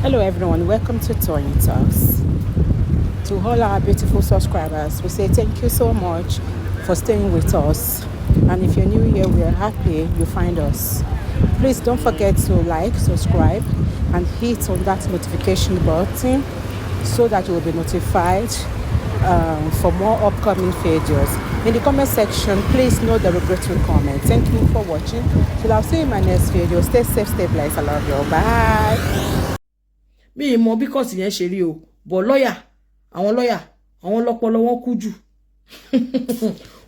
Hello everyone, welcome to Tony Talks. To all our beautiful subscribers, we say thank you so much for staying with us. And if you're new here, we are happy you find us. Please don't forget to like, subscribe, and hit on that notification button so that you will be notified for more upcoming videos. In the comment section, please no derogatory comment. Thank you for watching. Till I'll see you in my next video. Stay safe, stay blessed. I love you. Bye. Me mo because yẹn ṣe rí o, but lawyer, àwọn lọ́pọlọ wọn kú jù.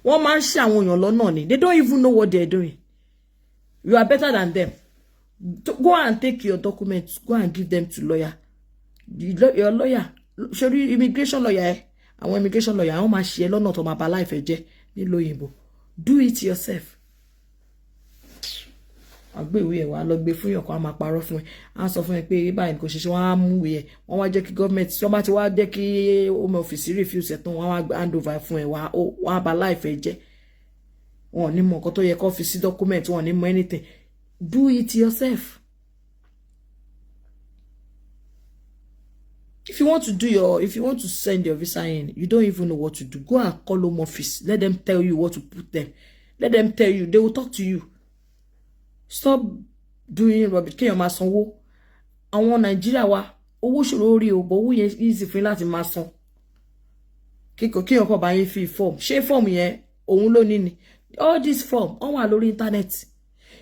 Wọ́n máa ń ṣe àwọn èèyàn lọ́nà ni. They don't even know what they're doing. You are better than them. Go and take your documents, go and give them to lawyer. Your lawyer, show you immigration lawyer. Àwọn immigration lawyer, àwọn máa ṣe lọ́nà tó máa ba life ẹ jẹ́ nílùú òyìnbó. Do it yourself. Agbe ìwé ẹ wá lọ gbé fún yàn kan á máa parọ́ fún ẹ. Á sọ fún ẹ pé báyìí kò ṣe wọ́n á mú ìwé ẹ. Wọ́n wá jẹ́ kí government, tí wọ́n bá ti wá jẹ́ kí home office refuse ẹ tán, wọ́n wá hand over fún ẹ wọ́n á ba life ẹ jẹ́. Wọ́n ní mọ̀ nǹkan tó yẹ kó fi sí document, wọ́n ní mọ̀ anything. Do it yourself. If you want to send your visa in, you don't even know what to do. Go and call home office. Let them tell you what to put them. Let them tell you. They will talk to you. Stop doing rubbish. Kéèyàn máa sanwó. Àwọn Nigeria wa, owó ṣòro rí o, but owó yẹn easy fún láti máa san. Kéèyàn kò bá yín fill form. Ṣé form yẹn òun ló ní ni? All this form, on wà lórí internet.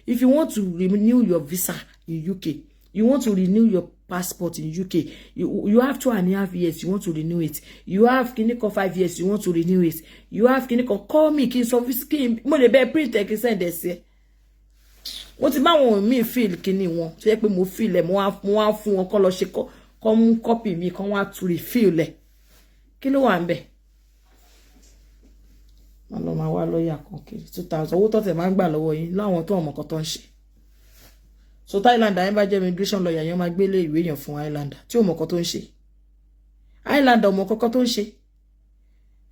If you want to renew your visa in UK, you want to renew your passport in UK, you have 2.5 years, you want to renew it. You have clinical 5 years, you want to renew it. You have clinical, call me, kí service kí mo lè bẹ print ẹ kí send ẹ sí. Wọ́n ti bá wọn mi feel kíní wọn, tó yẹ pé mo feel ẹ, mo wá fún wọn kó lọ ṣe kó mú copy mi, kó wá to refill ẹ. Kí ló wà ńbẹ̀? Wọ́n lọ máa wá lawyer kan kiri 2000 owó tó tẹ̀ máa ń gbà lọ́wọ́ yín láwọn tó ọmọ kan tó ń ṣe. So Thailand yẹn bá jẹ́ immigration lawyer yẹn máa gbélé ìwé yẹn fún Islander tí ó mọ̀ kan tó ń ṣe. Islander ọmọ kọ́kọ́ tó ń ṣe.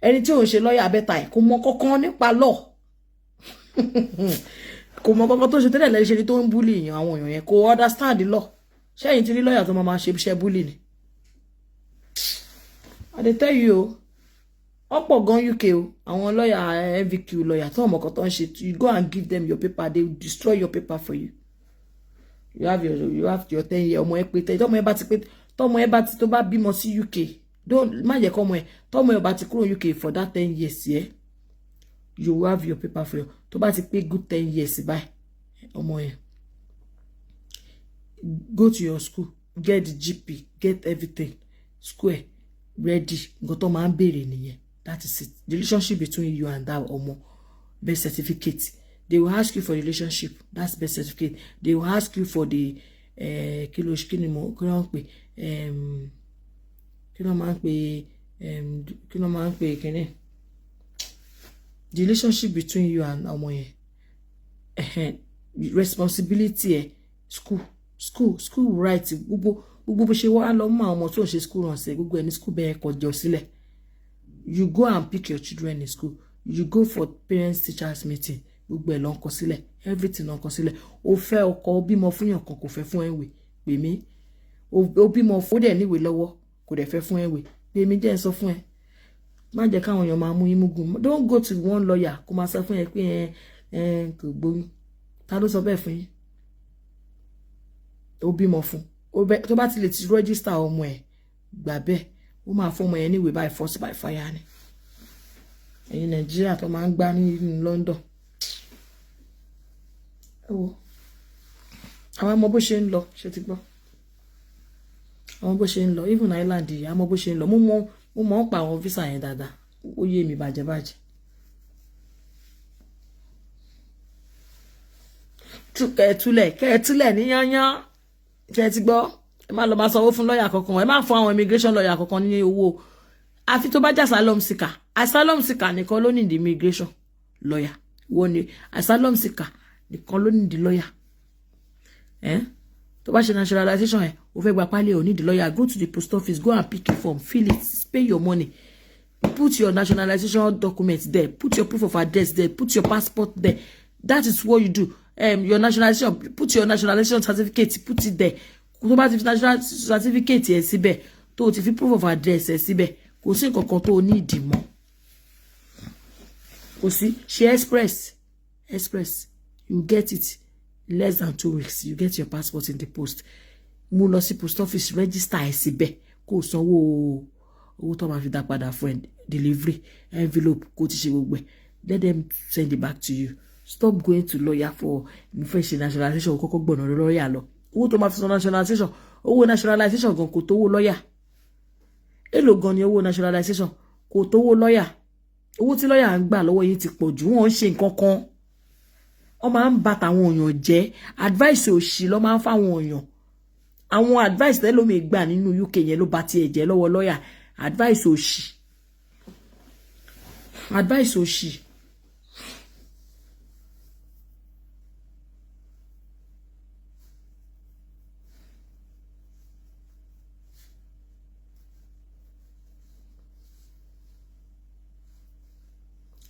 Ẹni tí ò ń ṣe lawyer bẹ́ta ẹ̀ kò mọ̀ kankan nípa law. Kò mọ̀ kankan tó ń ṣe tẹ́lẹ̀ lẹ́yìn ṣe ni tó ń bully èèyàn àwọn èèyàn yẹn kò understand the law. Ṣé ẹ̀yin ti rí lawyer tó máa ṣe iṣẹ́ bully ni? I dey tell you ọ̀pọ̀ gan UK o, àwọn lawyer MVQ lawyer tó ọmọ kan tó ń ṣe, you go and give them your paper, they will destroy your paper for you. You have your 10 year ọmọ ẹ pé tẹ tọmọ ẹ bá ti pé tọmọ ẹ bá ti tó bá bímọ sí UK don't má jẹ́ kọmọ ẹ tọmọ ẹ bá ti kúrò UK for that 10 years yeah, you will have your paper for you. Tó bá ti pé good 10 years báyìí ọmọ ẹ go to your school, get the GP, get everything square ready. Nǹkan tó máa ń béèrè nìyẹn. That is it. The relationship between you and that ọmọ, birth certificate. They will ask you for relationship. That's birth certificate. They will ask you for the the relationship between you and ọmọ yẹn. Responsibility school right. Gbogbo bó ṣe wá lọ mọ ọmọ tó ń ṣe school run ṣe gbogbo ẹni school bẹ́ẹ̀ kọjọ sílẹ̀. You go and pick your children in school. You go for parents teachers meeting. Gbogbo ẹ̀ ló ń kọ sílẹ̀, everything ló ń kọ sílẹ̀. O fẹ́ ọkọ, o bímọ fún yàn kan kò fẹ́ fún ẹ̀wé pè mí. O bímọ fún dẹ̀ níwèé lọ́wọ́ kò dẹ̀ fẹ́ fún ẹ̀wé pè mí jẹ́ ń sọ fún ẹ. Má jẹ́ káwọn èèyàn máa mú yín mugun. Don't go to one lawyer kó máa sọ fún ẹ pé kò gbóyún. Ta ló sọ bẹ́ẹ̀ fún yín? O bímọ fún. Tó bá ti lè ti register ọmọ ẹ̀ gbà bẹ́ẹ̀. Ó máa fún ọmọ yẹn níwèé by force by fire ni. Ẹ̀yin Nàìjíríà tó máa ń gbá ní London. Àwọn ọmọ bó ṣe ń lọ ṣe ti gbọ́. Àwọn bó ṣe ń lọ even Ireland yìí àwọn bó ṣe ń lọ mo mọ̀ ń pa àwọn visa yẹn dáadáa. Ó yé mi bàjẹ́. Kẹ́ẹ̀túlẹ̀ ní yányán. Ṣé ti gbọ́? Ẹ má lọ máa sanwó fún lawyer kankan. Ẹ má fún àwọn immigration lawyer kankan ní owó. Àfi tó bá jẹ́ asylum seeker. Asylum seeker nìkan ló ní the immigration lawyer. Wọ́n ní asylum seeker nìkan ló ní the lawyer. Tó bá ṣe naturalization ẹ, ó fẹ́ gba pálí ò ní the lawyer. Go to the post office, go and pick your form, fill it, pay your money. Put your nationalization documents there. Put your proof of address there. Put your passport there. That is what you do. Your nationalization, put your nationalization certificate, put it there. tó bá ti fi national certificate ẹ síbẹ̀ tó ti fi proof of address ẹ síbẹ̀ kò sí nǹkan kan tó ní ìdí mọ́ kò sí ṣe express you get it less than 2 weeks you get your passport in the post mú lọ sí post office register ẹ síbẹ̀ kó sanwó owó tó máa fi dá padà fún delivery envelope kó ti ṣe gbogbo ẹ̀ let them send it back to you stop going to lawyer for fresh nationalization kọ́kọ́ gbọ̀nà lawyer lọ owó tó máa fi san nationalization owó nationalization gan kò tówó lawyer èló gan ni owó nationalization kò tówó lawyer owó tí lawyer ń gbà lọ́wọ́ yìí ti pọ̀ jù wọ́n ń ṣe nǹkan kan wọ́n máa ń bà tàwọn èèyàn jẹ́ advice òṣì ló máa ń fáwọn èèyàn àwọn advice tẹ́lómi gbà nínú UK yẹn ló bà tiẹ̀ jẹ́ lọ́wọ́ lawyer advice òṣì advice òṣì.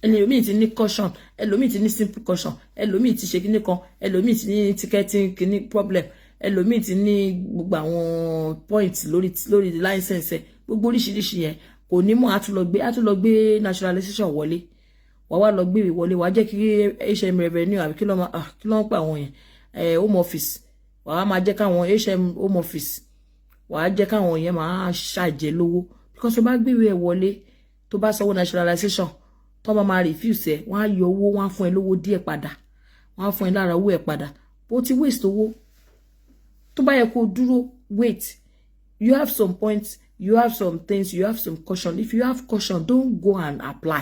ẹlòmíì ti ní caution ẹlòmíì ti ní simple caution ẹlòmíì ti ṣe kíní kan ẹlòmíì ti ní ticketing kíní problem ẹlòmíì ti ní gbogbo àwọn points lórí license gbogbo oríṣiríṣi yẹn kò ní mọ̀ á tún lọ gbé nationalization wọlé wà wá lọ gbé ìwé wọlé wà jẹ́ kí HM revenue àbí kí ló ń pè àwọn yẹn home office wà á máa jẹ́ káwọn HM home office wà á jẹ́ káwọn yẹn máa ṣàjẹ́ lówó because tó bá gbé ìwé wọlé tó bá sanwó nationalization tó bá máa refuse ẹ wọ́n á yọ owó wọ́n á fún ẹ lówó díẹ̀ padà wọ́n á fún ẹ lára owó ẹ padà bó ti waste owó tó bá yẹ kó dúró wait you have some points you have some things you have some caution if you have caution don't go and apply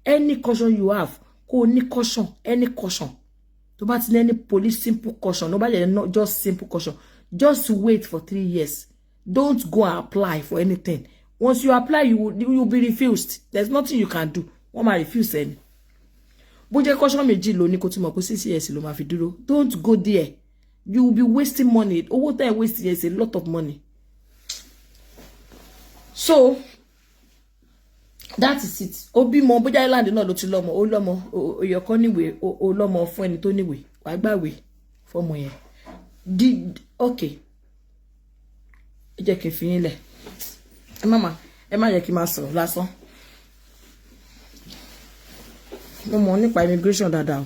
any caution you have kó ní caution any caution tó bá ti ní any police simple caution no bá yẹ not just simple caution just wait for 3 years don't go and apply for anything once you apply you will be refused there's nothing you can do wọ́n máa refuse ẹni bó jẹ́ caution méjì ló ní kó tí mọ̀ pé 6 years ló máa fi dúró don't go there you will be wasting money owó tẹ́ ẹ waste is a lot of money so that is it ó bímọ bójá island náà ló ti lọ́mọ ó lọ́mọ òyọ̀kọ́ níwèé ó lọ́mọ fún ẹni tó níwèé wàá gbàwé fọ́mọ yẹn okay ẹ jẹ́ kí n fi yín lẹ̀ ẹ má yẹ kí n máa sọ̀rọ̀ lásán mo mọ̀ nípa immigration dáadáa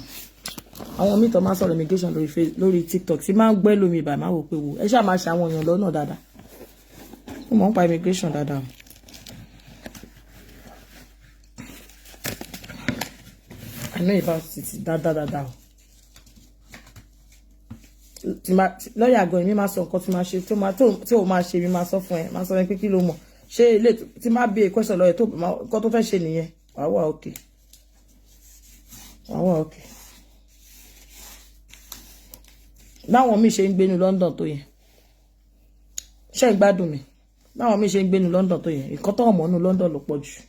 àwọn míì tó máa sọ̀rọ̀ immigration lórí TikTok tí máa ń gbẹ́ lómi ìbà máa wò pé wò ẹ ṣáà máa ṣe àwọn èèyàn lọ́nà dáadáa mo mọ̀ nípa immigration dáadáa I know about it dáadáa lọ́ọ̀yà gan mi máa sọ nǹkan tí máa ṣe tí ó máa ṣe mi máa sọ fún ẹ máa sọ pé kí ló mọ̀ ṣé ilé tí máa bí question lọ́ọ̀yà tó nǹkan tó fẹ́ ṣe nìyẹn wàá wà okay. Okay. Báwọn mi ṣe ń gbé ní London tó yẹn ṣé ń gbádùn mi báwọn mi ṣe ń gbé ní London tó yẹn nǹkan tó ọmọ ní London ló pọ̀ jù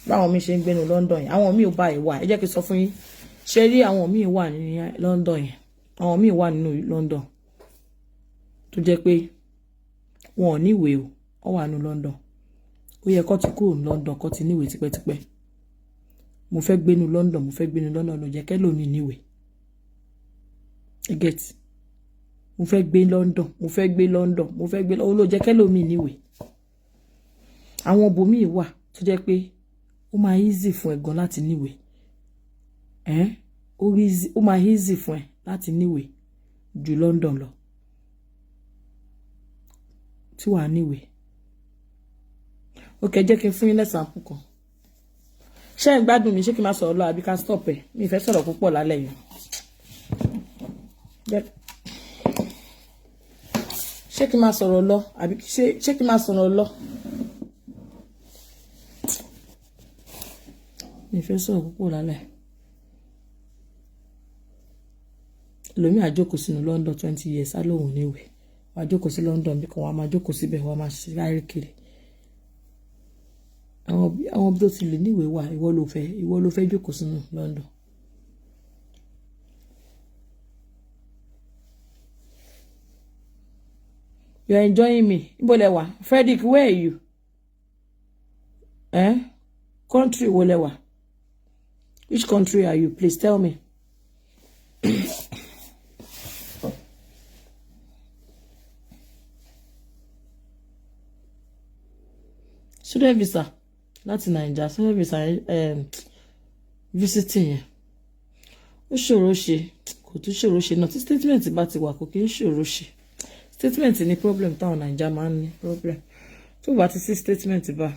báwọn mi ṣe ń gbé ní London yẹn àwọn mi ò bá ìwà ẹ jẹ́ kí n sọ fún yín ṣe rí àwọn mi wà ní London yẹn àwọn mi wà nínú London tó jẹ́ pé wọn ò ní ìwé o wọ́n wà ní London ó yẹ kó ti kúrò ní London kó ti níwèé tipẹ́tipẹ́ mo fẹ́ gbé ní London ló jẹ́ kẹ́lòmí níwèé get mo fẹ́ gbé London ló jẹ́ kẹ́lòmí níwèé àwọn bòmíì wà tó jẹ́ pé ó máa easy fún ẹ gan láti níwèé ó máa easy fún ẹ láti níwèé ju London lọ tí wàá níwèé ó kẹ́ jẹ́ kí n fún yín lẹ́sàmpù kan ṣé ń gbádùn mi ṣé kí n máa sọ̀rọ̀ lọ àbí ká stop ẹ̀ mi fẹ́ sọ̀rọ̀ púpọ̀ lálẹ́ yìí ṣé kí n máa sọ̀rọ̀ lọ àbí ṣé kí n máa sọ̀rọ̀ lọ mi fẹ́ sọ̀rọ̀ púpọ̀ lálẹ́ lómi àjókòó sínú London 20 years á lóhùn níwèé wàá jókòó sí London bí kan wàá máa jókòó síbẹ̀ wàá máa ṣe láì kiri àwọn bí ó ti lè níwèé wà ìwọ ló fẹ́ jókòó sínú London you are enjoying me ibo lẹ wà Frederick where are you country wo lẹ wà which country are you please tell me student visa láti Naija, student visa visiting yẹn ó ṣòro ṣe, kò tún ṣòro ṣe náà tí statement bá ti wà kò kí ń ṣòro ṣe. Statement ni problem táwọn Naija máa ń ní problem. Tó bá ti sí statement bá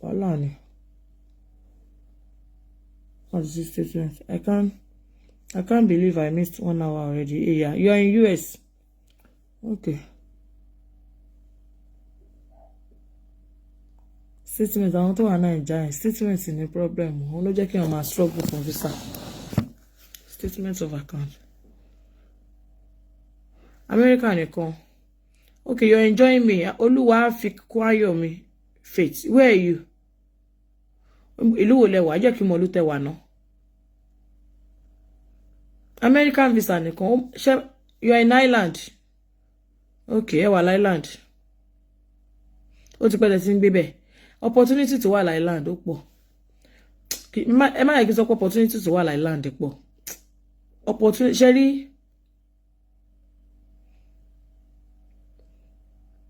wàhálà ni. What is this statement? I can't believe I missed 1 hour already. Hey, yeah, you are in US. Okay. Statement àwọn tó wà Naija, statement ni problem. Wọ́n ló jẹ́ kí wọ́n máa struggle for visa. Statement of account. America nìkan. Okay, you're enjoying me. Olúwa fi kwayo mi. Faith, where are you? Ìlú wo lẹ wà? Jẹ́ kí mo lu tẹ wà náà. American visa nìkan. You're in Ireland. Okay, ẹ wà Ireland. Ó ti pẹ́ tẹ́ tí ń gbé bẹ̀. Opportunity to wà Ireland ó pọ̀. Ẹ má yẹ kí n sọ pé opportunity to wà Ireland pọ̀. Opportunity ṣẹ́rí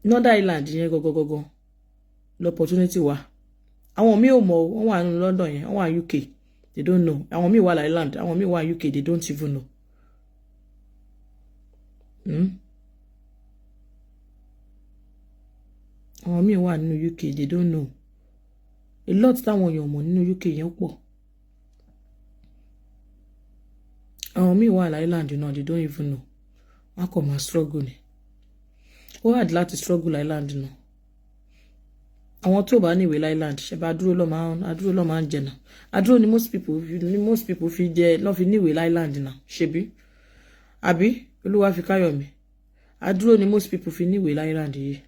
Northern Ireland yẹn gogogogo l'opportunity wà. Àwọn míì ò mọ̀, wọ́n wà ní London yẹn, wọ́n wà UK, they don't know. Àwọn míì wà Ireland, àwọn míì wà UK, they don't even know. Àwọn míì wà nínú UK, they don't know. A lot táwọn èèyàn mọ̀ nínú UK yẹn pọ̀. Àwọn míì wà Ireland, you know, they don't even know. Wọ́n kò máa struggle ni. Ó hard láti struggle Ireland náà. Àwọn tó bá ní ìwé Ireland ṣe bá adúró lọ máa ń jẹ náà. Adúró ni most people fi jẹ lọ fi ní ìwé Ireland náà ṣebí. Àbí Olúwa fi káyọ̀ mi. Adúró ni most people fi ní ìwé Ireland yìí.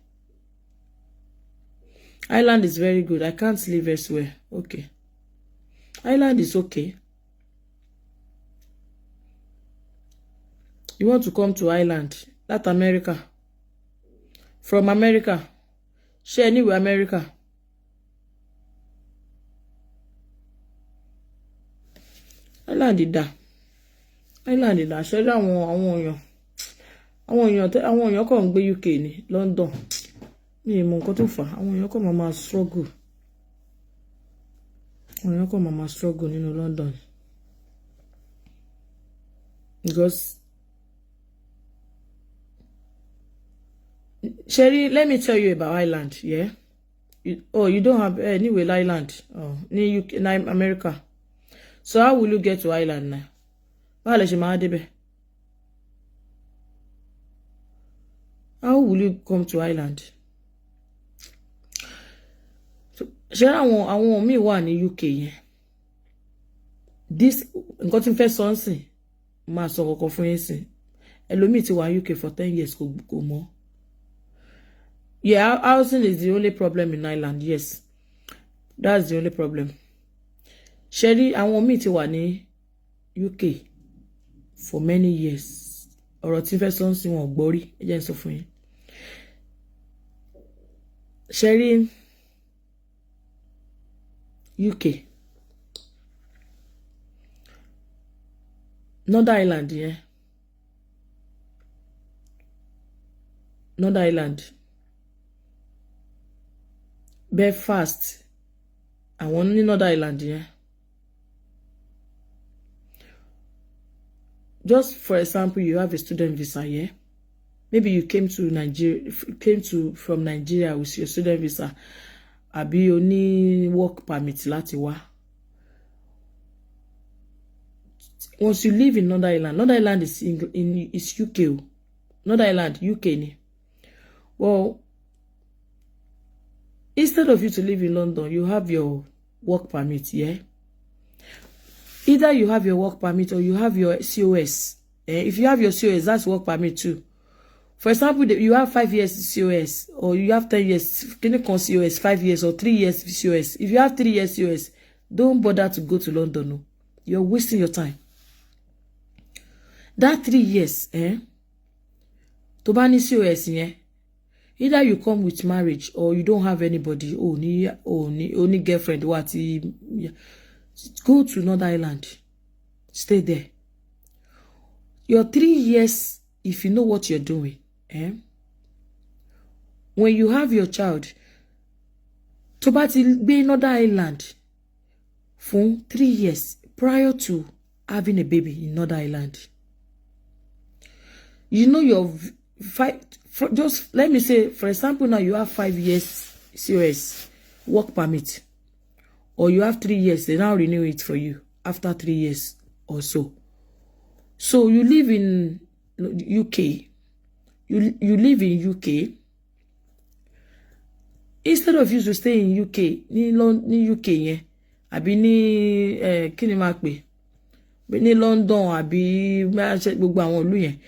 Ireland is very good. I can't live elsewhere. Okay. Ireland is okay. You want to come to Ireland? That's America. From America. Share anywhere America. Ireland ìdá. Ireland ìdá. Ṣé àwọn èèyàn kàn ń gbé UK ní London. Mi mọ̀ nǹkan tó fà. Àwọn èèyàn kàn máa struggle. Àwọn èèyàn kàn máa struggle nínú London. Because Sherry, let me tell you about Ireland, yeah? You don't have anyway Ireland. Oh, in UK, in America. So how will you get to Ireland now? How will you come to Ireland? So, àwọn míì wà ní UK yẹn. This nǹkan tí n fẹ́ sọ nsìn, máa sọ kọ́kọ́ fún yín sìn. Ẹlòmíì ti wà UK for 10 years kò mọ̀. Yeah, housing is the only problem in Ireland. Yes, that's the only problem. Sherry, àwọn míì ti wà ní UK for many years. Ọ̀rọ̀ tí fẹ́ sọ sí wọn gbọ́ rí, ẹ jẹ́ n sọ fún yín. Sherry, UK, Northern Ireland, yeah. Northern Ireland. Belfast. Àwọn ní Northern Ireland, yeah. Just for example, you have a student visa, yeah. Maybe you came from Nigeria with your student visa. Àbí o ní work permit láti wá. Once you live in Northern Ireland is UK. Northern Ireland, UK ni. Well, instead of you to live in London, you have your work permit, yeah? Either you have your work permit or you have your COS. If you have your COS, that's work permit too. For example, you have 5 years COS or you have 10 years, can you call COS 5 years or 3 years COS? If you have 3 years COS, don't bother to go to London. No. You're wasting your time. That 3 years, to bá ní COS yẹn, either you come with marriage or you don't have anybody, only girlfriend, go to Northern Ireland. Stay there. Your 3 years, if you know what you're doing, when you have your child, tó bá ti gbé Northern Ireland for 3 years prior to having a baby in Northern Ireland, you know your just let me say, for example, now you have 5 years COS work permit, or you have 3 years, they now renew it for you after 3 years or so. So you live in UK, you live in UK. Instead of you to stay in UK, ni UK yẹn, àbí ní kí ni máa pè, ní London àbí gbogbo àwọn ìlú yẹn,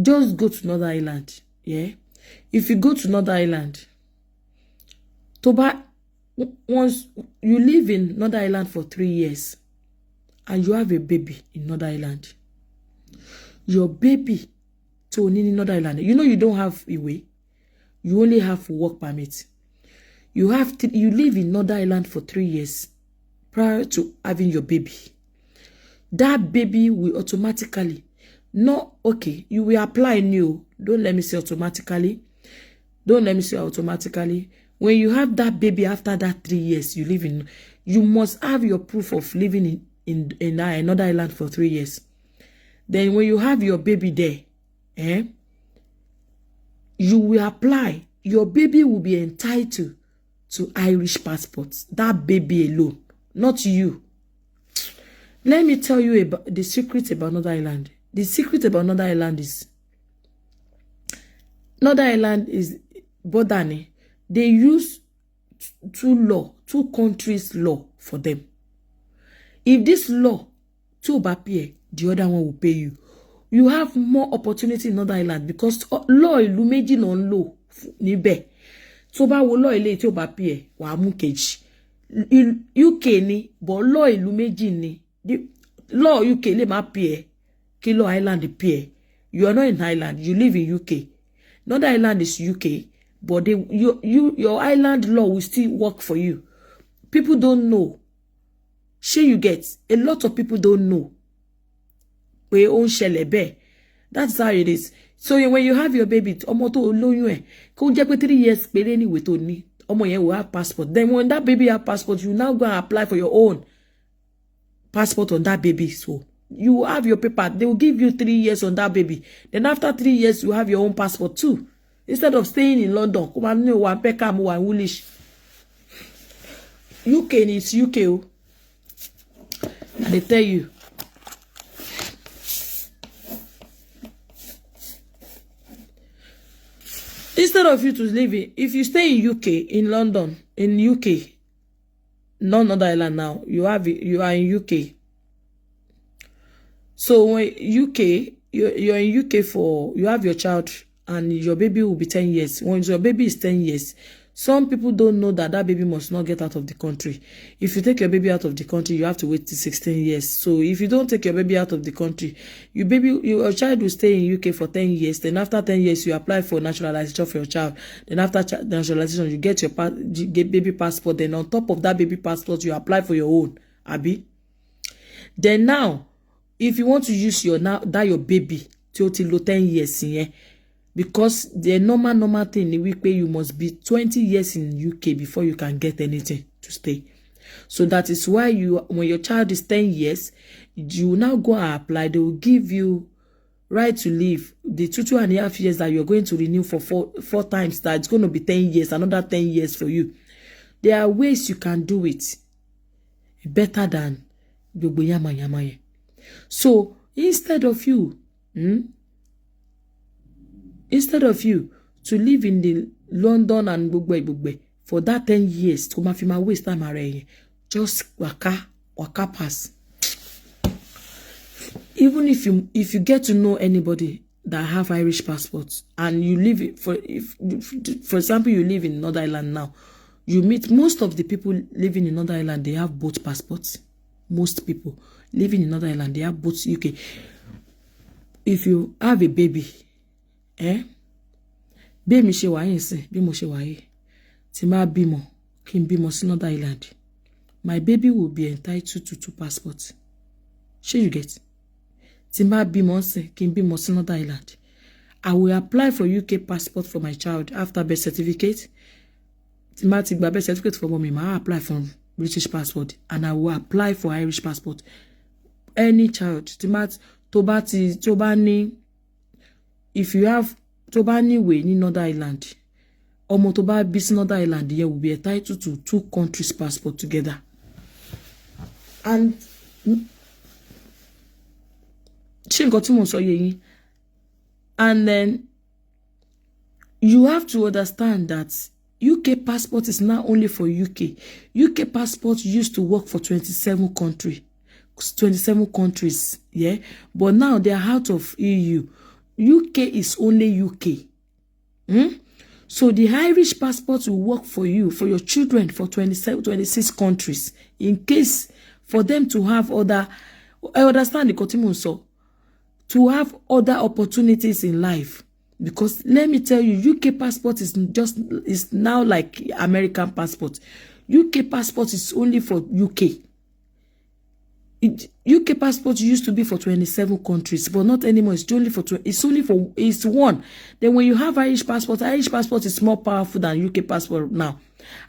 just go to Northern Ireland. Yeah, if you go to Northern Ireland, once you live in Northern Ireland for 3 years and you have a baby in Northern Ireland, your baby to Northern Ireland, you know you don't have a way, you only have work permit. You live in Northern Ireland for 3 years prior to having your baby. That baby will automatically, you will apply new. Don't let me say automatically. When you have that baby after that 3 years you live in, you must have your proof of living in another island for 3 years. Then when you have your baby there, you will apply. Your baby will be entitled to Irish passports. That baby alone, not you. Let me tell you about the secret about Northern Ireland. The secret about Northern Ireland is Bodani. They use two countries' law for them. If this law, two appear, the other one will pay you. You have more opportunity in Northern Ireland because law ìlú méjì ló ń lò níbẹ̀. Tó bá wo law ilé tí ó bá pay wàá mú kejì. UK ni, but law ìlú méjì ni. Law UK lè má pay kí law Ireland pay. You are not in Ireland, you live in UK. Northern Ireland is UK, but your Ireland law will still work for you. People don't know. Sure, you get, a lot of people don't know. We own shelebe. That's how it is. So when you have your baby, ọmọ tó lóyún ẹ̀, kó jẹ́ pé 3 years péré ni tó ní, ọmọ yẹn will have passport. Then when that baby have passport, you now go and apply for your own passport on that baby. So you have your paper. They will give you 3 years on that baby. Then after 3 years, you have your own passport too. Instead of staying in London, come on, no one Peckham, one Woolish. UK is UK. And they tell you. Instead of you to live in, if you stay in UK, in London, in UK, not Northern Ireland now, you are in UK. So when you're in UK for, you have your child and your baby will be 10 years. When your baby is 10 years, some people don't know that baby must not get out of the country. If you take your baby out of the country, you have to wait till 16 years. So if you don't take your baby out of the country, your child will stay in UK for 10 years. Then after 10 years, you apply for naturalization for your child. Then after naturalization, you get your baby passport. Then on top of that baby passport, you apply for your own, Abi. Then now, if you want to use your baby till 10 years, because the normal thing you must be 20 years in UK before you can get anything to stay. So that is why when your child is 10 years, you now go and apply. They will give you right to live. The 2.5 years that you're going to renew for four times, that it's going to be 10 years, another 10 years for you. There are ways you can do it better than yama. So instead of you to live in the London and Bugbe for that 10 years, to ma waste time just waka pass. Even if you get to know anybody that have Irish passports and you live for example, you live in Northern Ireland now, you meet most of the people living in Northern Ireland, they have both passports. Most people living in Northern Ireland, they have both UK. If you have a baby, bí mi ṣe wà yín sìn, bí mo ṣe wà yìí, tí máa bímọ, kí n bímọ sí Northern Ireland, my baby will be entitled to 2 passports. Sure you get? Tí máa bímọ sìn, kí n bímọ sí Northern Ireland, I will apply for UK passport for my child after birth certificate. Timati gba birth certificate for mommy, I apply for British passport and I will apply for Irish passport. Any child, Timati, Tobani, if you have Tobani way in Northern Ireland, or Motoba bis Northern Ireland, you will be entitled to 2 countries passport together. And and then you have to understand that UK passport is not only for UK. UK passport used to work for 27 countries, yeah? But now they are out of EU. UK is only UK. So the Irish passport will work for you, for your children, for 26 countries. In case for them to have other, I understand the continuum, so to have other opportunities in life. Because let me tell you, UK passport is now like American passport. UK passport is only for UK. UK passport used to be for 27 countries, but not anymore. It's only for it's one. Then when you have Irish passport is more powerful than UK passport now.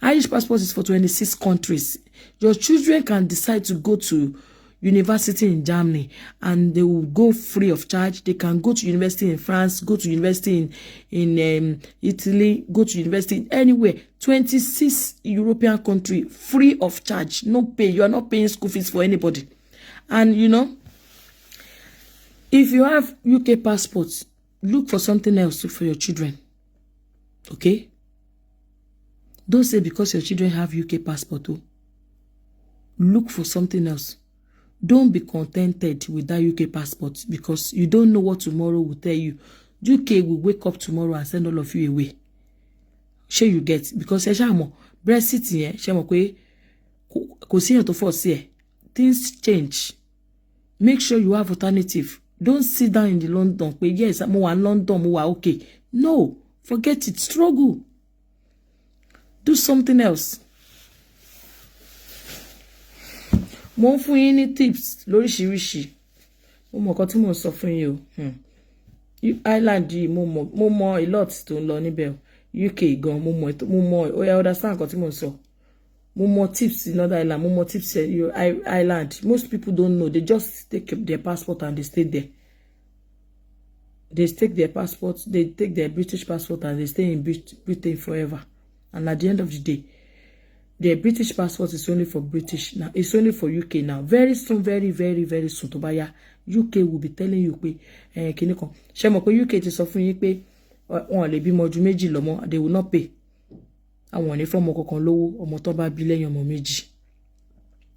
Irish passport is for 26 countries. Your children can decide to go to university in Germany and they will go free of charge. They can go to university in France, go to university in Italy, go to university anywhere. 26 European country free of charge, no pay. You are not paying school fees for anybody. And you know, if you have UK passports, look for something else for your children. Okay? Don't say because your children have UK passport. Look for something else. Don't be contented with that UK passport because you don't know what tomorrow will tell you. UK will wake up tomorrow and send all of you away. Sure you get, because Brexit things change. Make sure you have alternative. Don't sit down in the London. Yes, I'm in London, okay. No, forget it. Struggle. Do something else. Mo fún yín ní tips lóríṣiríṣi. Mo mọ nǹkan tí mo sọ fún yín o. Ireland yìí mo mọ a lot tó ń lọ níbẹ̀. UK gan mo mọ ó yá understand nǹkan tí mo sọ. Mo mọ tips in Northern Ireland, mo mọ tips Ireland. Most people don't know. They just take their passport and they stay there. They take their passport, they take their British passport and they stay in Britain forever. And at the end of the day, their British passport is only for British now. It's only for UK now. Very soon, very, very, very soon, Tobaya, UK will be telling you kini kan. Ṣé mọ̀ pé UK ti sọ fún yín pé wọ́n lè bímọ ju méjì lọ mọ́, they will not pay. Àwọn ní fọ́mọ kankan lówó, ọmọ tó bá bí lẹ́yìn ọmọ méjì.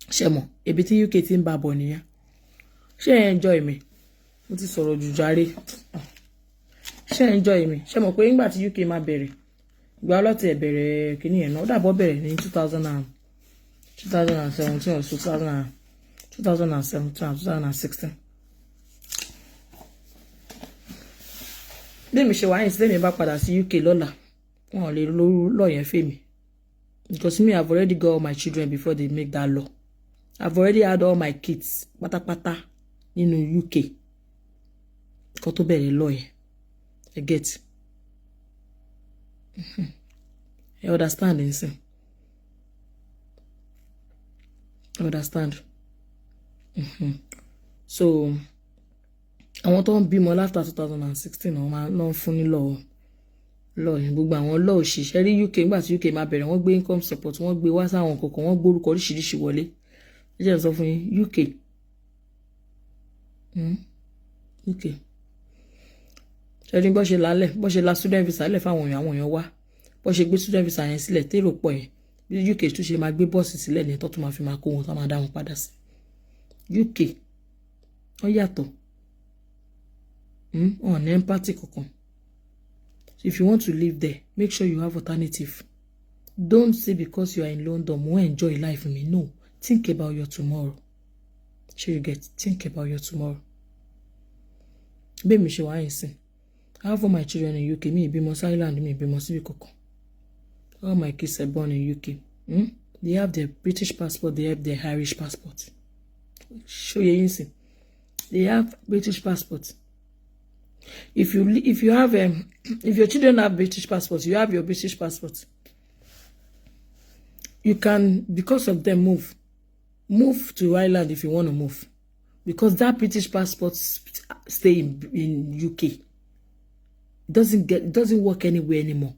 Ṣé mọ̀, ebi tí UK ti ń bá bọ̀ nìyẹn. Ṣé enjoy me? Mo ti sọ̀rọ̀ jù jàre. Ṣé enjoy me? Ṣé mọ̀ pé nígbà tí UK máa bẹ̀rẹ̀, ìgbà ọlọ́tí ẹ̀ bẹ̀rẹ̀ kìíní ẹ̀ náà, ó dàbọ̀ bẹ̀rẹ̀ ní 2017 or 2017 and 2016. Lẹ́mi ṣe wáyé sí lẹ́mi bá padà sí UK lọ́la, wọ́n lè lọ yẹn fẹ́ mi. Because me, I've already got all my children before they make that law. I've already had all my kids, pátápátá, nínú UK. Kó tó bẹ̀rẹ̀ law yẹn. I get. You understand, insane? You understand? So, I want to be more after 2016. No funny law. Law in gbogbo àwọn law òṣìṣẹ́ rí UK nígbà tí UK máa bẹ̀rẹ̀ wọ́n gbé income support, wọ́n gbé wá sáwọn kọ̀ọ̀kan, wọ́n gbórúkọ oríṣiríṣi wọlé. Ẹ jẹ́ sọ fún yín UK. UK. Ṣẹ́ni bó ṣe lálẹ̀, bó ṣe la student visa lẹ̀ fáwọn èèyàn wá. Bó ṣe gbé student visa yẹn sílẹ̀ tèrò pọ̀ yẹn. Bí UK tún ṣe máa gbé bọ́ọ̀sì sílẹ̀ ní tó tún máa fi máa kó wọn tó máa dá wọn padà sí. UK. Wọ́n yàtọ̀. On empathy kankan. So if you want to live there, make sure you have alternative. Don't say because you are in London, more enjoy life with me. No. Think about your tomorrow. Sure you get. Think about your tomorrow. Baby, I have all my children in UK. Me be Mos Island, me be Mos Ibikoko. All my kids are born in UK. They have their British passport, they have their Irish passport. Show you insane. They have British passport. If your children have British passports, you have your British passport. you can, because of them, move to Ireland if you want to move, because that British passport stay in UK. It doesn't work anywhere anymore.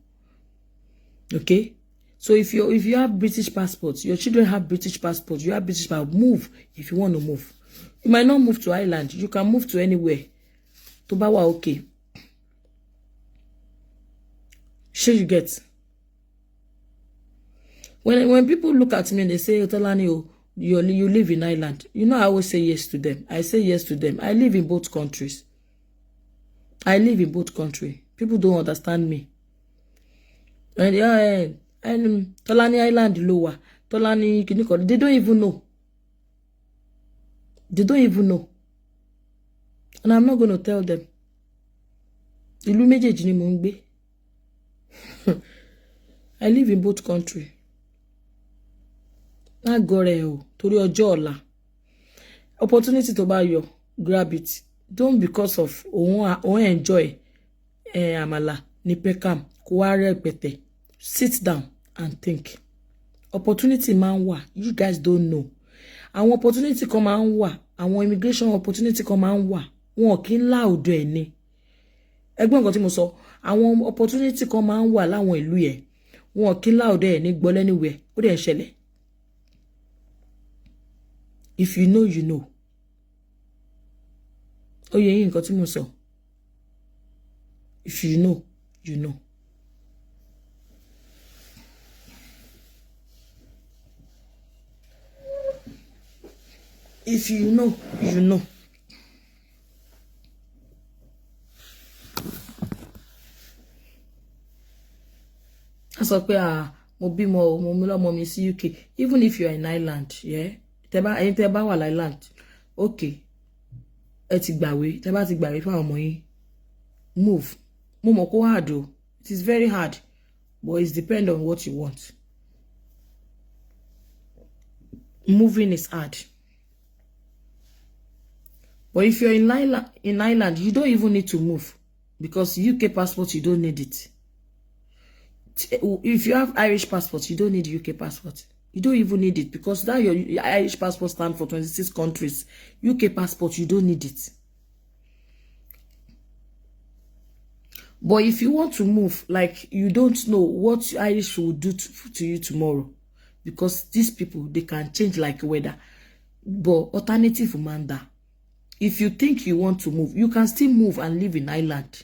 Okay, so if you have British passports, your children have British passports, you have British passport, move if you want to move. You might not move to Ireland, you can move to anywhere. To Bawa, okay. Sure, you get. When people look at me and they say, Tolani, you live in Ireland, you know I always say yes to them. I say yes to them. I live in both countries. I live in both countries. People don't understand me. And Tolani Island lower. Tolani Kiniko. They don't even know. They don't even know. And I'm not going to tell them. Ìlú méjèèjì ni mò ń gbé. I live in both countries. Má gọrẹ o, torí ọjọ́ ọ̀la. Opportunity to buy your, grab it. Don't because of òun enjoy àmàlà ní Peckham kó wá rẹpẹtẹ. Sit down and think. Opportunity máa ń wà. You guys don't know. Àwọn opportunity kan máa ń wà. Àwọn immigration opportunity kan máa ń wà. Wọn kì í láòdù ẹ̀ ni. Ẹgbọ́n nǹkan tí mo sọ. Àwọn opportunity kan máa ń wà láwọn ìlú yẹn. Wọn kì í láòdù ẹ̀ ní gbọ́ lẹ́niwẹ̀. Ó dẹ̀ ń ṣẹlẹ̀. If you know, you know. Ó yẹ yín nǹkan tí mo sọ. If you know, you know. If you know, you know. I sọ pé mo bímọ mo mú lọ́mọ mi sí UK. Even if you are in Ireland, yeah. Ẹ̀yin tẹ́ bá wà Ireland, okay. Ẹ ti gbàwé, tẹ́ bá ti gbàwé fún àwọn ọmọ yín. Move. Mo mọ̀ kó hard o. It is very hard, but it depends on what you want. Moving is hard. But if you're in Ireland, you don't even need to move, because UK passport, you don't need it. If you have Irish passport, you don't need UK passport. You don't even need it, because that your Irish passport stands for 26 countries. UK passport, you don't need it. But if you want to move, like you don't know what Irish will do to you tomorrow, because these people, they can change like weather. But alternative Manda. If you think you want to move, you can still move and live in Ireland.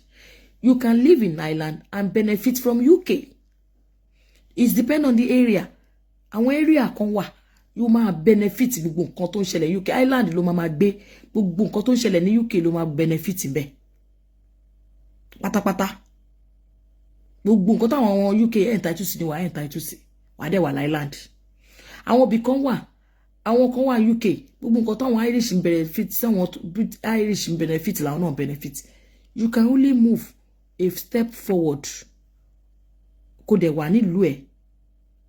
You can live in Ireland and benefit from UK. It depends on the area. Àwọn area kan wà, you máa benefit gbogbo nǹkan tó ń ṣẹlẹ̀ UK. Ireland ló máa gbé gbogbo nǹkan tó ń ṣẹlẹ̀ ní UK ló máa benefit ńbẹ̀. Pátápátá. Gbogbo nǹkan táwọn UK entitled sí ni wà entitled sí. Wà dé wà Ireland. Àwọn ibì kan wà. Àwọn kan wà UK. Gbogbo nǹkan táwọn Irish benefit, táwọn Irish benefit làwọn náà benefit. You can only move a step forward. Kò dẹ̀ wà nílùú ẹ̀.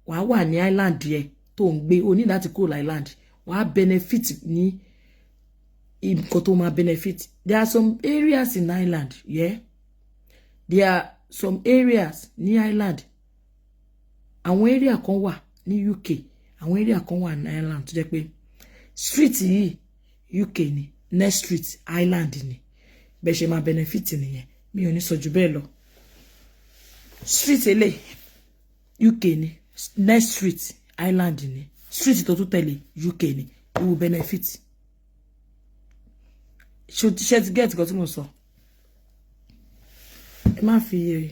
Wàá wà ní Ireland yẹn tó ń gbé, o ní láti kúrò Ireland. Wàá benefit ní nǹkan tó máa benefit. There are some areas in Ireland, yeah. There are some areas ní Ireland. Àwọn area kan wà ní UK. Àwọn area kan wà ní Ireland tó jẹ́ pé street yìí UK ni, next street Ireland ni. Bẹ́ẹ̀ ṣe máa benefit nìyẹn. Mi ò ní sọ jù bẹ́ẹ̀ lọ. Street ele UK ni, next street Ireland ni, street tó tún tẹ̀lé UK ni. You will benefit. Should get got mo sọ. Ẹ má fi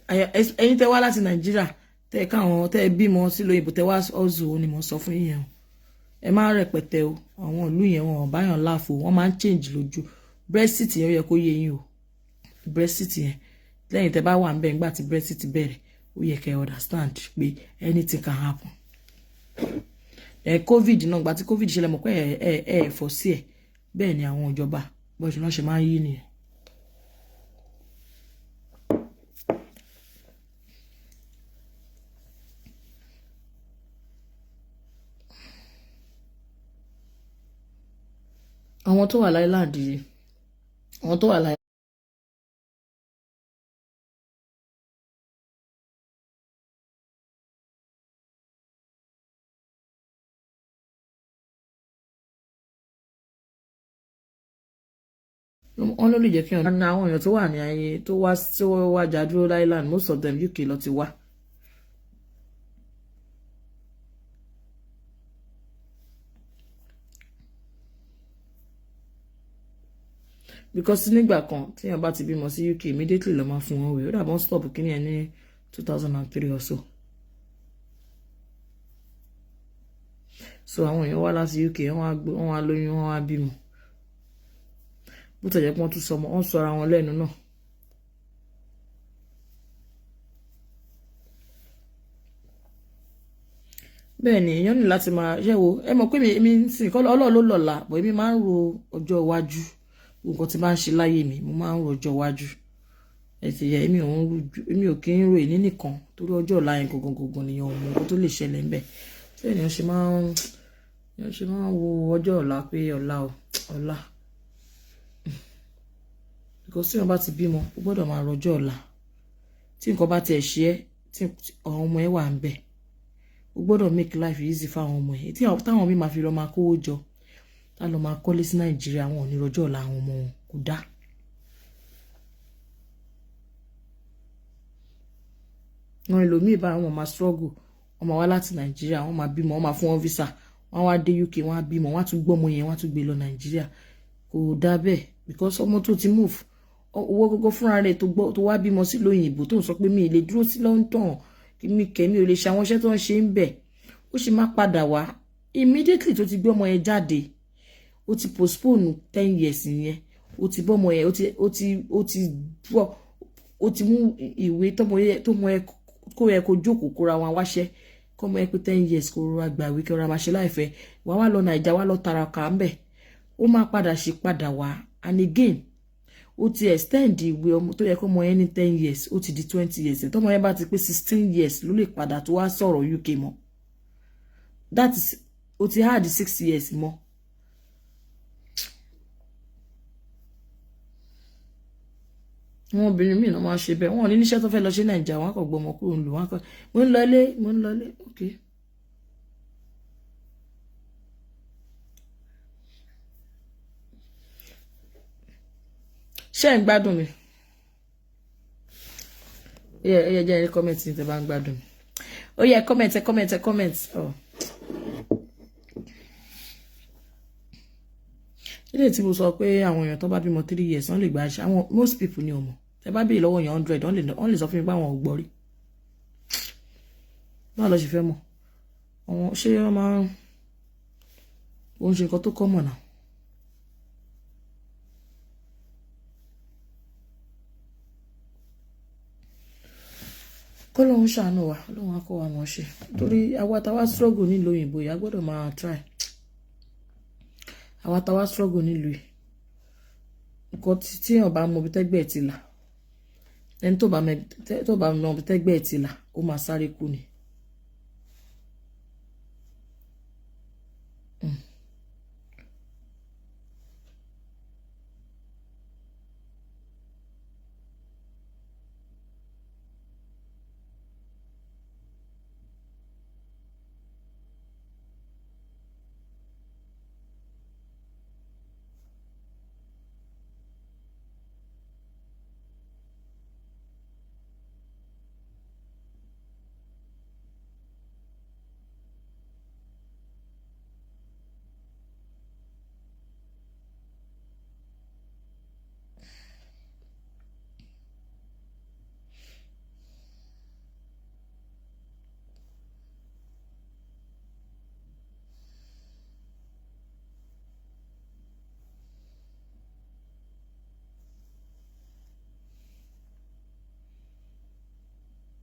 ẹ̀yin tẹ́ wá láti Nigeria, tẹ́ káwọn tẹ́ bímọ sí lóyìnbó tẹ́ wá ozu ni mo sọ fún yín. Ẹ má rẹpẹtẹ o. Àwọn ìlú yẹn wọn bá yàn laugh o. Wọ́n máa ń change lójú. Brexit yẹn ó yẹ kó yé yín o. Brexit yẹn lẹ́yìn tẹ́ bá wà ńbẹ̀ ńgbà tí Brexit bẹ̀rẹ̀, ó yẹ kẹ́ understand pé anything can happen. COVID náà, gbà tí COVID ṣẹlẹ̀ mọ̀ pé fọ́ sí ẹ̀. Bẹ́ẹ̀ ni àwọn ìjọba bó ṣe náà ṣe máa ń yí nìyẹn. Àwọn tó wà Ireland yìí, àwọn tó wà wọ́n ló lè jẹ́ kí wọ́n ní àwọn èèyàn tó wà ní ayé tó wá jádúró Island, most of them UK ló ti wá. Because nígbà kan tí èèyàn bá ti bímọ sí UK immediately ló máa fún wọn wé, ó dàbọ̀ stop kíní ẹ̀ ní 2003 or so. So àwọn èèyàn wá láti UK wọ́n wá lóyún, wọ́n wá bímọ. Bó tẹ̀jẹ́ pé wọ́n tún sọmọ, wọ́n sọ ara wọn lẹ́nu náà. Bẹ́ẹ̀ ni èèyàn ní láti máa yẹ̀wò. Ẹ mọ̀ pé èmi sìn kọ́ Ọlọ́run ló lọ́la, bọ̀ èmi máa ń ro ọjọ́ iwájú. Nǹkan tí bá ń ṣe láyé mi, mo máa ń ro ọjọ́ iwájú. Ẹ̀sìn èmi ò kí ń ro èní nìkan torí ọjọ́ ọ̀la yẹn gangan nìyẹn òun nǹkan tó lè ṣẹlẹ̀ ńbẹ̀. Tí èèyàn ṣe máa ń wo ọjọ́ ọ̀la pé ọ̀la. Because tí wọ́n bá ti bímọ, o gbọ́dọ̀ máa ro ọjọ́ ọ̀la. Tí nǹkan bá tiẹ̀ ṣe ẹ́, tí àwọn ọmọ ẹ wà ńbẹ̀, o gbọ́dọ̀ make life easy fáwọn ọmọ ẹ. Tí táwọn mi máa fi lọ máa kówó jọ, tá lọ máa kọ́lé sí Nàìjíríà, wọn ò ní rọjọ́ ọ̀la àwọn ọmọ wọn, kò dá. Wọn ẹlòmíì bá wọn máa struggle, wọn máa wá láti Nàìjíríà, wọn máa bímọ, wọn máa fún wọn visa, wọn wá dé UK, wọn á bímọ, wọn á tún gbọ́mọ yẹn, wọn á tún gbé lọ Nàìjíríà. Kò dá bẹ́ẹ̀ because ọmọ tó ti move, owó gógó fúnra rẹ̀ tó wá bímọ sí lóyìnbó tó ń sọ pé mi ì lè dúró sí London, mi ò lè ṣe àwọn iṣẹ́ tó ń ṣe ń bẹ̀. Ó sì máa padà wá immediately tó ti gbé ọmọ yẹn jáde. Ó ti postpone 10 years yẹn, ó ti bọ́mọ yẹn, ó ti mú ìwé tọmọ yẹn kó yẹ kó jókòó kóra wọn wáṣẹ́ kọ́mọ yẹn pé 10 years kó rọra gbàwé kí ọ̀rọ̀ máa ṣe láìfẹ́ wá lọ Nàìjà wá lọ taraka ń bẹ̀. Ó máa padà ṣe padà wá and again ó ti extend ìwé ọmọ tó yẹ kọ́mọ yẹn ní 10 years ó ti di 20 years tọmọ yẹn bá ti pé 16 years ló lè padà tó wá sọ̀rọ̀ UK mọ́. That is ó ti hard 6 years mọ́. Wọn obìnrin míì náà máa ṣe bẹ́ẹ̀, wọn ò ní níṣẹ́ tó fẹ́ lọ ṣe Nàìjà, wọn kò gbọmọ kúrò ń lò wọn kọ mo ń lọlé okay. Ṣé ń gbádùn mi? Ẹ jẹ́ ẹ comment ní tẹ́ bá ń gbádùn mi. Ó yẹ comment. Oh. Ilé tí mo sọ pé àwọn èèyàn tó bá bímọ 3 years wọ́n lè gba àṣà àwọn most people ní ọmọ tẹ́ bá béèrè lọ́wọ́ èèyàn 100 wọ́n lè sọ fún mi pé àwọn ò gbọ́ rí. Báwo lọ ṣe fẹ́ mọ̀ àwọn ṣé wọ́n máa ń ṣe nǹkan tó kọ́ mọ̀ náà. Kọ́ lóun ṣàánú wa lóun á kọ́ wa mọ̀ ṣe torí àwa táwa struggle nílùú òyìnbó yìí a gbọ́dọ̀ máa try. Àwa táwa struggle nílùú yìí nǹkan tí èèyàn bá mọ ibi tẹ́gbẹ́ ẹ̀ ti là ẹni tó bá mọ ibi tẹ́gbẹ́ ẹ̀ ti là ó máa sáré kú ni.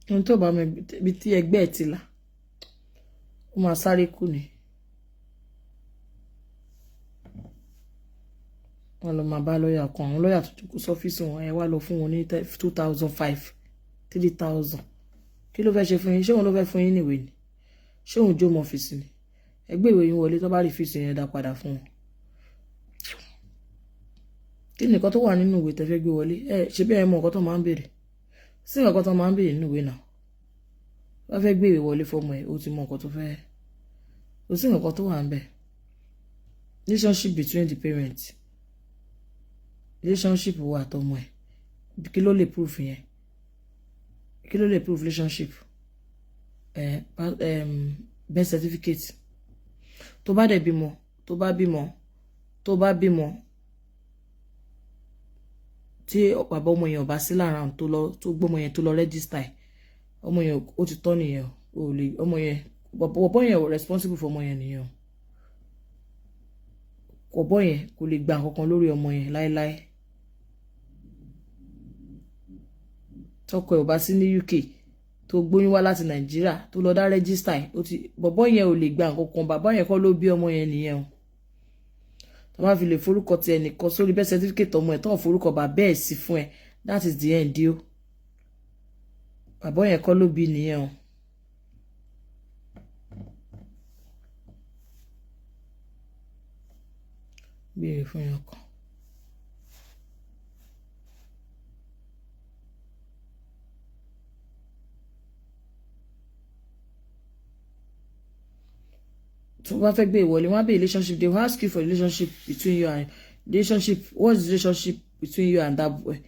Ẹni tó bá mọ ibi tí ẹgbẹ́ ẹ̀ ti là ó máa sáré kú ni. Wọ́n lọ máa bá lọ́ọ̀yà kan àwọn lọ́ọ̀yà tó jókòó sọ́fíìsì wọn ẹ wá lọ fún wọn ní 2005 3000 kí ló fẹ́ ṣe fún yín ṣé òun ló fẹ́ fún yín níwèé ni ṣé òun jó mọ́ ọ́fíìsì ni ẹgbẹ́ ìwé yín wọlé tó bá rí fíìsì yẹn dá padà fún wọn. Kí nìkan tó wà nínú ìwé tẹ́ fẹ́ gbé wọlé ẹ ṣe bí ẹ mọ nǹkan tó máa ń béèrè sí nǹkan tó máa ń béèrè nínú ìwé náà wọ́n fẹ́ gbé ìwé wọlé fọ́mọ ẹ̀ ó ti mọ nǹkan tó fẹ́ kò sí nǹkan tó wà ń bẹ̀. Relationship between the parents relationship wo àtọmọ ẹ̀ kí ló lè proof yẹn kí ló lè proof relationship birth certificate tó bá dẹ̀ bímọ tó bá bímọ tí bàbá ọmọ yẹn ò bá sí lára tó gbọ́mọ yẹn tó lọ register ẹ̀ ọmọ yẹn ó ti tọ́ nìyẹn o lè ọmọ yẹn bọ̀bọ̀ yẹn ò responsible for ọmọ yẹn nìyẹn o bọ̀bọ̀ yẹn kò lè gba nǹkan lórí ọmọ yẹn láéláé tọkọ ẹ̀ ò bá sí ní UK tó gbóyún wá láti Nàìjíríà tó lọ dá register ẹ̀ bọ̀bọ̀ yẹn ò lè gba nǹkan bàbá yẹn kọ́ ló bí ọmọ yẹn nìyẹn o tó bá fi lè forúkọ ti ẹnìkan sórí birth certificate ọmọ ẹ̀ tó forúkọ bàbá ẹ̀ sí fún ẹ that is the end o bàbá yẹn kọ́ ló bí nìyẹn o. Béèrè fún yẹn kan. tó bá fẹ́ gbé ìwọlé wọ́n á bẹ̀ relationship they will ask you for relationship between you and what's the relationship between you and that boy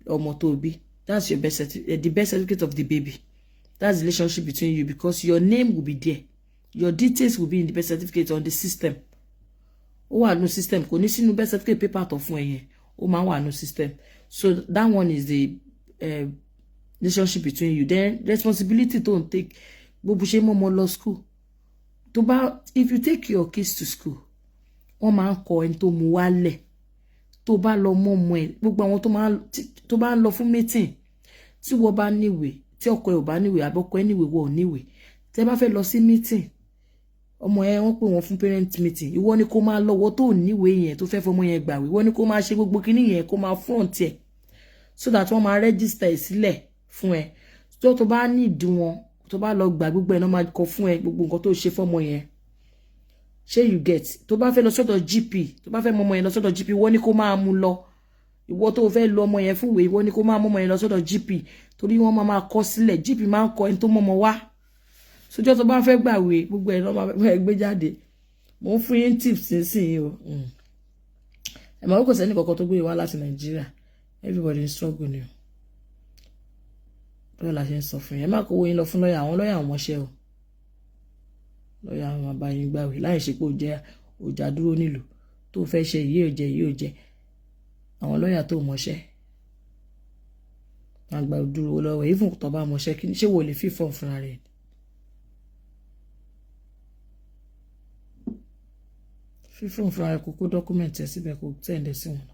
ọmọ tó bí that's your the birth certificate of the baby that's the relationship between you because your name will be there your details will be in the birth certificate on the system ó wà nínú system kò ní sínú birth certificate paper tó fún ẹ yẹn ó máa wà nínú system so that one is the relationship between you then responsibility tó ń take gbogbo ṣe mọ́ ọmọ lọ school tó bá if you take your kids to school wọ́n máa ń kọ ẹni tó mú wálẹ̀ tó bá lọ mọ́ ọmọ ẹ̀ gbogbo àwọn tó bá ń lọ fún meeting tí wọ́n bá níwèé tí ọkọ ẹ̀ ò bá níwèé àbọ̀kọ ẹ̀ níwèé wọ́n ò níwèé tẹ́ bá fẹ́ lọ sí meeting ọmọ ẹ̀ wọ́n pè wọ́n fún parent meeting ìwọ ni kó máa lọ́wọ́ tó níwèé yẹn tó fẹ́ fọmọ yẹn gbàwé ìwọ ni kó máa ṣe gbogbo kinní yẹn kó máa front ẹ̀ so that wọ́n máa register ẹ̀ sílẹ̀ fún ẹ tó bá need wọn tó bá lọ gbà gbogbo ẹ̀ náà máa kọ fún ẹ gbogbo nǹkan tó ṣe fọmọ yẹn ṣé you get tó bá fẹ́ lọ sọ́dọ̀ GP tó bá fẹ́ mọ ọmọ yẹn lọ sọ́dọ̀ GP ìwọ ni kó máa mú lọ ìwọ tó fẹ́ lọ ọmọ yẹn fún ìwé ìwọ ni kó máa mọ ọmọ yẹn lọ sọ́dọ̀ GP torí wọ́n máa kọ sílẹ̀ GP máa ń kọ ẹni tó mọ ọmọ wá sójọ́ tó bá fẹ́ gbàwé gbogbo ẹ̀ náà máa gbé jáde mo ń fún yín tips nísìnyí o ẹ̀ máa kò sẹ́ni kankan tó gbé wá láti Nàìjíríà everybody is struggle ni o bẹ́ẹ̀ la ṣe ń sọ fún yín ẹ má kó owó yín lọ fún lọ́ọ̀yà àwọn lọ́ọ̀yà àwọn ọmọọṣẹ́ o lọ́ọ̀yà àwọn máa bá yín gbàwé láì ṣe pé ó jẹ́ ọjà dúró nílùú tó fẹ́ ṣe yìí ò jẹ́ àwọn lọ́ọ̀yà tó mọṣẹ́ máa gba dúró lọ́wọ́ èyí fún tó bá mọṣẹ́ kí ṣé wò lè fi fọ́ọ̀mù fúnra rẹ̀ fífọ́ọ̀mù fúnra rẹ̀ kó kó dọ́kúmẹ̀ntì ẹ̀ síbẹ̀ kó tẹ̀lé sí wọn.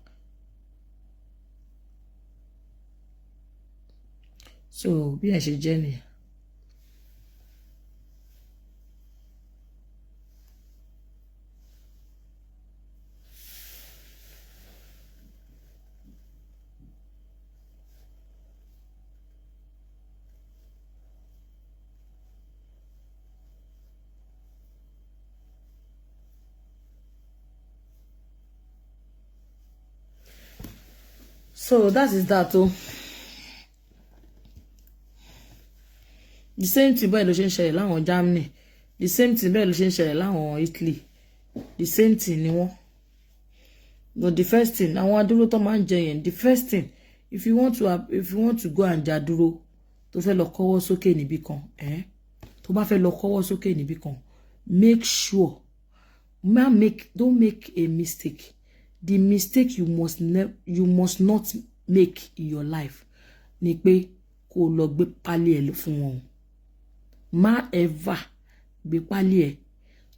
So bí ẹ ṣe jẹ́ nìyẹn. So that is that o. The same thing bẹ́ẹ̀ ló ṣe ń ṣẹlẹ̀ láwọn Germany the same thing bẹ́ẹ̀ ló ṣe ń ṣẹlẹ̀ láwọn Italy the same thing ni wọ́n but the first thing àwọn adúró tó máa ń jẹ yẹn the first thing if you want to go and jadúró tó fẹ́ lọ kọ́wọ́ sókè níbì kan tó bá fẹ́ lọ kọ́wọ́ sókè níbì kan make sure don't make a mistake the mistake you must not make in your life ni pé kó lọ gbé pálí ẹ̀ fún wọn má ever gbé pálí ẹ̀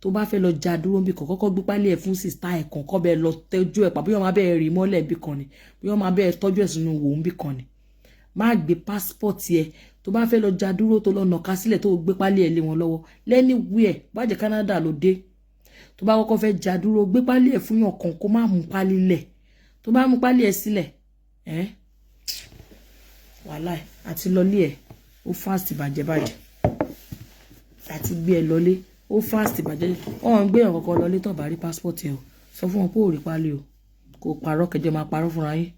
tó bá fẹ́ lọ jadúró bí kọ́kọ́ gbé pálí ẹ̀ fún sister ẹ̀ kan kọ́ bẹ́ẹ̀ lọ tọ́jú ẹ̀ pàbí wọ́n máa bẹ́ẹ̀ rí mọ́lẹ̀ bí kan ni bí wọ́n máa bẹ́ẹ̀ tọ́jú ẹ̀ sínú wò ń bí kan ni má gbé passport ẹ̀ tó bá fẹ́ lọ jadúró tó lọ nàka sílẹ̀ tó gbé pálí ẹ̀ lé wọn lọ́wọ́ anywhere bá jẹ́ Canada ló dé tó bá kọ́kọ́ fẹ́ jadúró gbé pálí ẹ̀ fún yàn kan kó má mú pálí lẹ̀ tó bá mú pálí ẹ̀ sílẹ̀ wàláì àti lọlé ẹ̀ ó fast bàjẹ́ àti gbé ẹ lọlé ó fast bàjẹ́ ọ̀hún gbé ẹ̀ kọ́kọ́ lọlé tó bá rí passport ẹ̀ o sọ fún wọn pé ò rí pálí o kò parọ́ kẹjọ máa parọ́ fúnra yín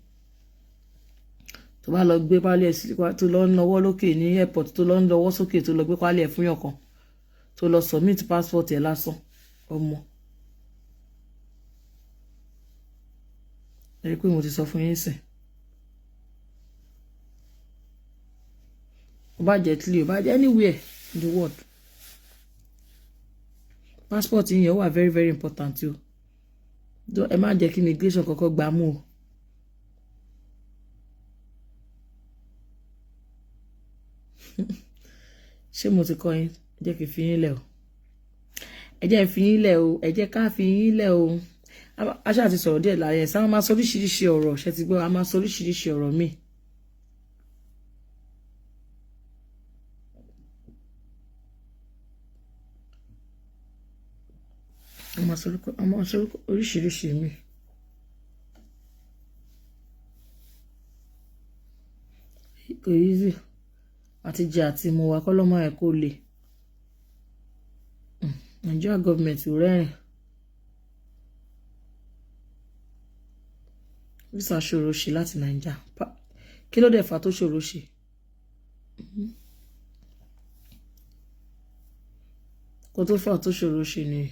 tó bá lọ gbé pálí ẹ̀ sí tó lọ ń lọ́wọ́ lókè ní airport tó lọ ń lọ́wọ́ sókè tó lọ gbé pálí ẹ̀ fún yàn kan tó lọ submit passport ẹ̀ lásán ọmọ ẹ rí pé mo ti sọ fún yín sìn. Ó bá jẹ́ Italy, ó bá jẹ́ anywhere in the world, passport yín yẹn wà very very important o. Ẹ má jẹ́ kí immigration kọ́kọ́ gbà mú o. Ṣé mo ti kọ́ yín? Ẹ jẹ́ kí n fi yín lẹ̀ o. Ẹ jẹ́ n fi yín lẹ̀ o. Ẹ jẹ́ ká fi yín lẹ̀ o. Aṣá ti sọ̀rọ̀ díẹ̀ láyé ẹ̀ sáà máa sọ oríṣiríṣi ọ̀rọ̀. Ṣé ti gbọ́? A máa sọ oríṣiríṣi ọ̀rọ̀ míì. A máa sọ oríṣiríṣi míì. Kò easy àti jẹ àti mu wa kọ́ lọ́mọ ẹ̀ kó le. Nigeria government ò rẹ́rìn. Visa ṣòro ṣe láti Naija. Kí ló dẹ̀ fà tó ṣòro ṣe? Kó tó fà tó ṣòro ṣe ni.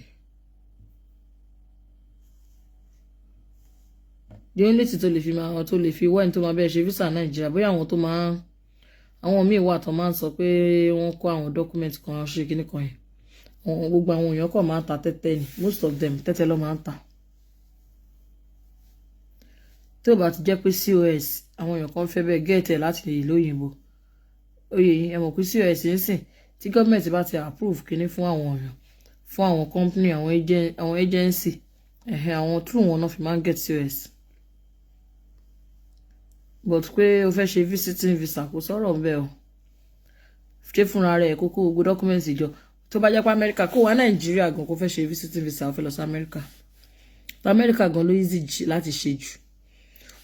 The only thing tó lè fi wá ní tó máa bẹ́ẹ̀ ṣe visa Nigeria bóyá àwọn tó máa àwọn míì wà tó máa ń sọ pé wọ́n kó àwọn document kan ṣe kíní kan yẹn. Gbogbo àwọn èèyàn kọ̀ máa ń ta tẹ́tẹ́ ni, most of them tẹ́tẹ́ ló máa ń ta. Tí ó bá ti jẹ́ pé COS àwọn èèyàn kan fẹ́ bẹ́ẹ̀ gẹ́ẹ̀tẹ̀ láti ìlú òyìnbó. Oyè yìí ẹ mọ̀ pé COS ń sìn tí gọ́ọ̀mẹ̀ntì bá ti approve kíní fún àwọn èèyàn, fún àwọn company, àwọn agency, àwọn through wọn náà fi máa ń get COS. But pé o fẹ́ ṣe visiting visa kò sọ̀rọ̀ ń bẹ̀ o. Ṣé fúnra rẹ̀ kókó gbogbo document ìjọ tó bá jẹ́ pé Amẹ́ríkà kó wá Nàìjíríà gan kó fẹ́ ṣe visiting visa ó fẹ́ lọ sí Amẹ́ríkà. Tó Amẹ́ríkà gan ló easy láti ṣe jù.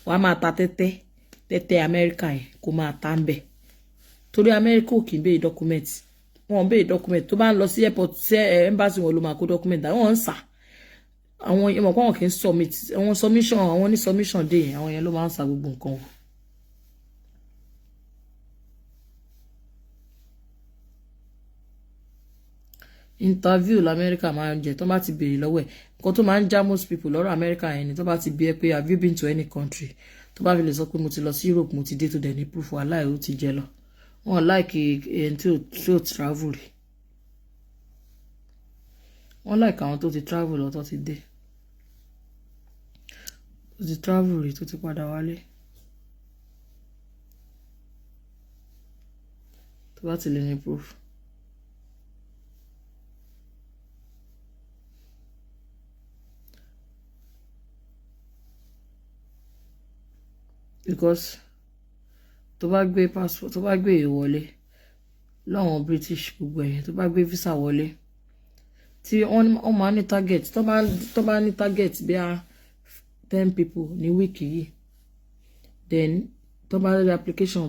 Wàá máa ta tẹ́tẹ́ Amẹ́ríkà yẹn kó máa ta ń bẹ̀. Torí Amẹ́ríkà ò kì í béè document. Wọ́n béè document tó bá ń lọ sí airport sí embassy wọn ló máa kó document dá wọ́n ń sà. Àwọn ìmọ̀ pé àwọn kì í submit àwọn submission àwọn ní submission day àwọn yẹn ló máa ń sa gbogbo nǹkan wọn. Interview l'Amẹ́ríkà máa ń jẹ tó bá ti béèrè lọ́wọ́ ẹ̀ nǹkan tó máa ń já most people lọ́rọ̀ Amẹ́ríkà yẹn ni tó bá ti bí ẹ pé have you been to any country tó bá fi lè sọ pé mo ti lọ sí Europe mo ti dé tó dẹ̀ ní proof aláì ó ti jẹ lọ wọn láìkì ẹni tí ò travel rí wọn láìkì àwọn tó ti travel lọ tó ti dé tó ti travel rí tó ti padà wálé tó bá ti lè ní proof. Because tó bá gbé passport tó bá gbé ìwọlé láwọn British gbogbo ẹ̀yìn tó bá gbé visa wọlé tí wọ́n máa ní target tó bá ní target bí i 10 people ní wíìkì yìí then tó bá rí application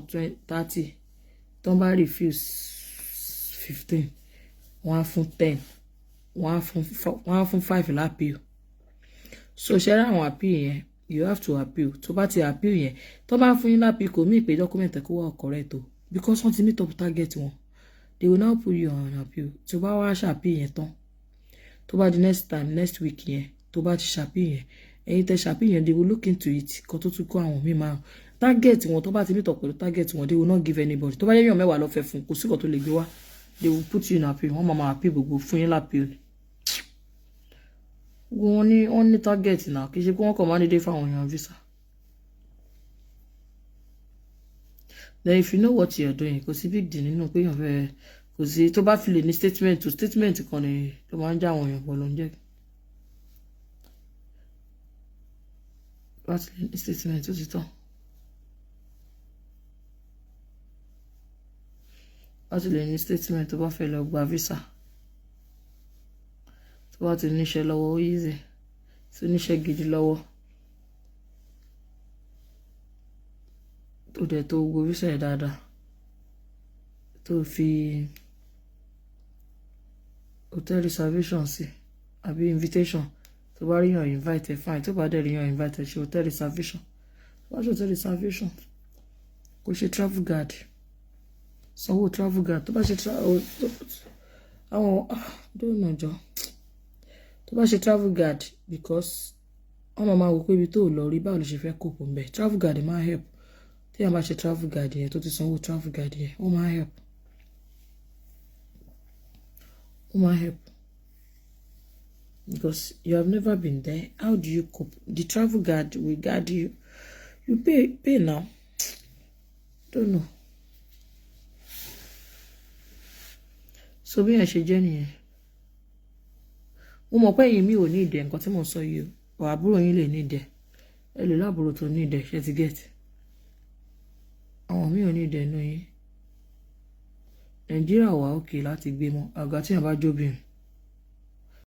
30 tó bá refuse 15 wọ́n á fún 10 wọ́n á fún 5 lápìl so ṣe ra àwọn àpìl yẹn you have to appeal tó bá ti appeal yẹn tó bá fún yín lápìl kò mí pé document ẹ kó wà correct o because wọ́n ti meet up target wọn they will now put you on appeal tó bá wá ṣàpìl yẹn tán tó bá di next week yẹn tó bá ti ṣàpìl yẹn ẹ̀yin tẹ́ ṣàpìl yẹn they will look into it kó tó tún kó àwọn míì máa target wọn tó bá ti meet up pẹ̀lú target wọn they will not give anybody tó bá yẹ yàn mẹ́wàá lọ fẹ́ fún kò sí kò tó lè gbé wá they will put you in appeal wọ́n máa appeal gbogbo fún yín lápìl wọ́n ní target náà kì í ṣe pé wọ́n kàn máa dédé fáwọn èèyàn visa. Then if you know what you are doing kò sí big deal nínú pé èèyàn fẹ́ kò sí tó bá fi lè ní statement kan ni tó máa ń já àwọn èèyàn pọ̀ ló ń jẹ́ láti lè ní statement tó ti tán láti lè ní statement tó bá fẹ́ lọ gba visa. Tó bá ti níṣẹ́ lọ́wọ́ ó easy tó níṣẹ́ gidi lọ́wọ́ tó dẹ̀ tó gbogbo visa ẹ̀ dáadáa tó fi hotel reservation sí àbí invitation tó bá ríyàn invite ẹ̀ fine tó bá dẹ̀ ríyàn invite ẹ̀ ṣe hotel reservation tó bá ṣe hotel reservation kò ṣe travel guard sanwó travel guard tó bá ṣe àwọn dóònà jọ tó bá ṣe travel guard because ọmọ máa wò pé ibi tó lọ rí báwo ló ṣe fẹ́ kópo ń bẹ̀. Travel guide máa help tí a bá ṣe travel guide yẹn tó ti sanwó travel guide yẹn ó máa help. Ó máa help because you have never been there. How do you cope? The travel guide will guide you. You pay now. Don't know. So bí ẹ ṣe jẹ́ nìyẹn. Mo mọ̀ pé ẹ̀yin mi ò ní ìdẹ nǹkan tí mo sọ yìí o àbúrò yín lè ní ìdẹ ẹ lè láàbúrò tó ní ìdẹ ṣe ti get àwọn mi ò ní ìdẹ inú yín Nàìjíríà wà òkè láti gbé mọ́ àgbà tí yàn bá jóbìnrin